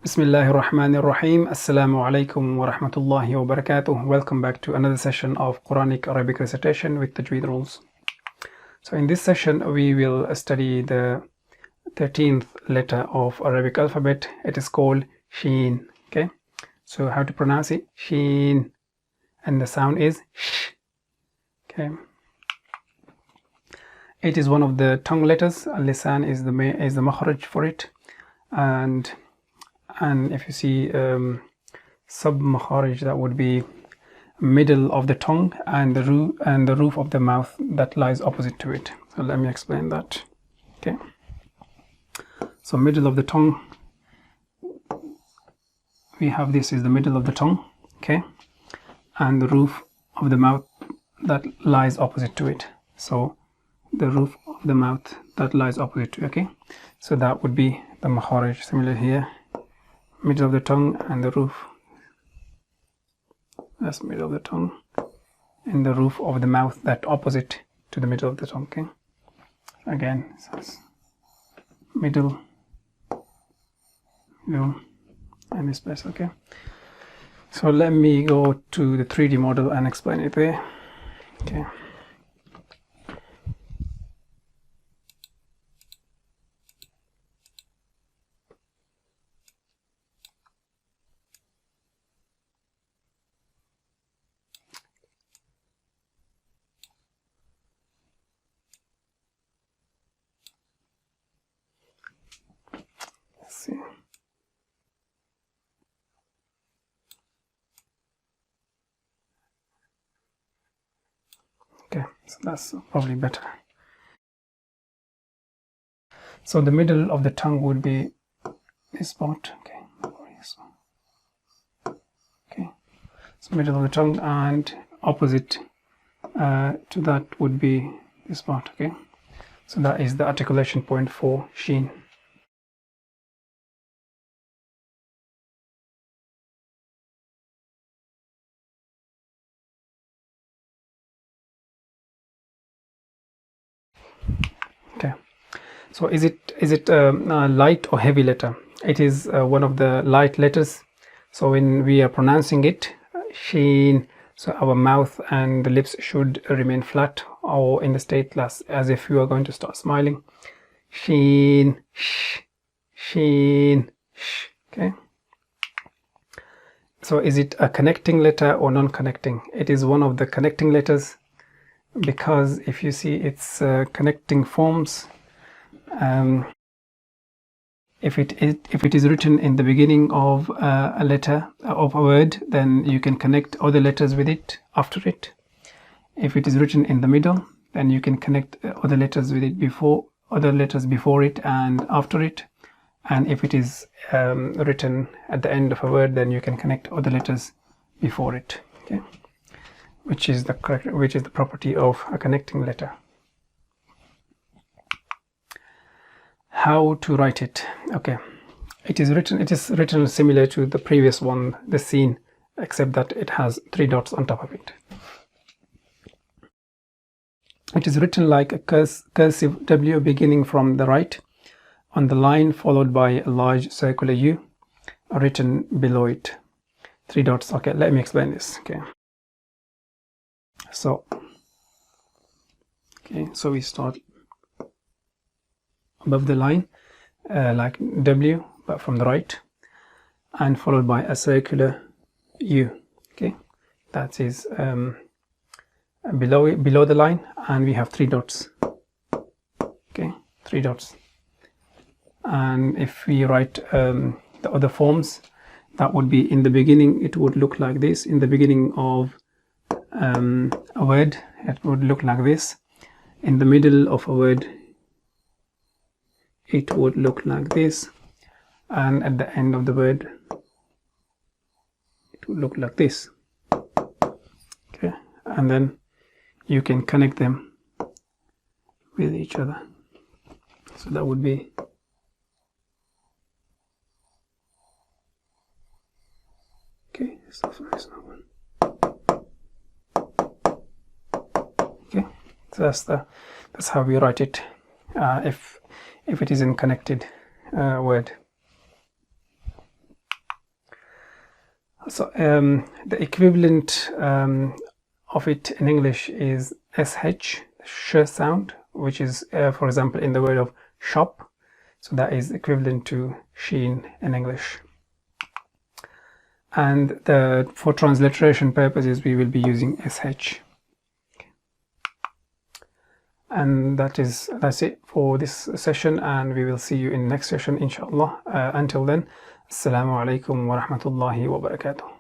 Bismillahir Rahmanir Rahim. Assalamu alaikum wa rahmatullahi wa barakatuh. Welcome back to another session of Qur'anic Arabic Recitation with Tajweed Rules. So in this session we will study the 13th letter of Arabic alphabet. It is called Sheen. Okay, so how to pronounce it? Sheen, and the sound is sh. Okay, it is one of the tongue letters. Al-lisan is the Makharij for it, and if you see sub Makharij, that would be middle of the tongue and the roof of the mouth that lies opposite to it. So let me explain that. Okay, so middle of the tongue, we have this is the middle of the tongue, okay, and the roof of the mouth that lies opposite to it. So the roof of the mouth that lies opposite to it, okay, so that would be the Makharij. Similar here, middle of the tongue and the roof, that's middle of the tongue and the roof of the mouth that opposite to the middle of the tongue. Okay, again, so it's middle and this place. Okay, so let me go to the 3D model and explain it there. Okay, see. Okay, so that's probably better. So the middle of the tongue would be this spot. Okay, okay, so middle of the tongue, and opposite to that would be this spot. Okay, so that is the articulation point for Sheen. Okay, so is it light or heavy letter? It is one of the light letters. So when we are pronouncing it, Sheen, so our mouth and the lips should remain flat or in the state as if you are going to start smiling. Sheen, sh, Sheen, sh. Okay, so is it a connecting letter or non-connecting? It is one of the connecting letters, because if you see its connecting forms, if it is written in the beginning of a letter of a word, then you can connect other letters with it after it. If it is written in the middle, then you can connect other letters with it other letters before it and after it. And if it is written at the end of a word, then you can connect other letters before it. Okay, which is the property of a connecting letter. How to write it? Okay, it is written similar to the previous one, the Sheen, except that it has 3 dots on top of it. It is written like a cursive W beginning from the right on the line, followed by a large circular U written below it. 3 dots. Okay, let me explain this. Okay, so we start above the line like W, but from the right, and followed by a circular U. Okay, that is below the line, and we have 3 dots. Okay, 3 dots. And if we write the other forms, that would be in the beginning, it would look like this. In the beginning of a word, it would look like this. In the middle of a word, it would look like this, and at the end of the word, it would look like this. Okay, and then you can connect them with each other. So that would be okay. So okay, so that's how we write it. If it is in connected word. So the equivalent of it in English is sh, sh sound, which is, for example, in the word of shop. So that is equivalent to Sheen in English. And for transliteration purposes, we will be using sh. And that's it for this session, and we will see you in the next session, inshallah. Until then, assalamu alaikum wa rahmatullahi wa barakatuh.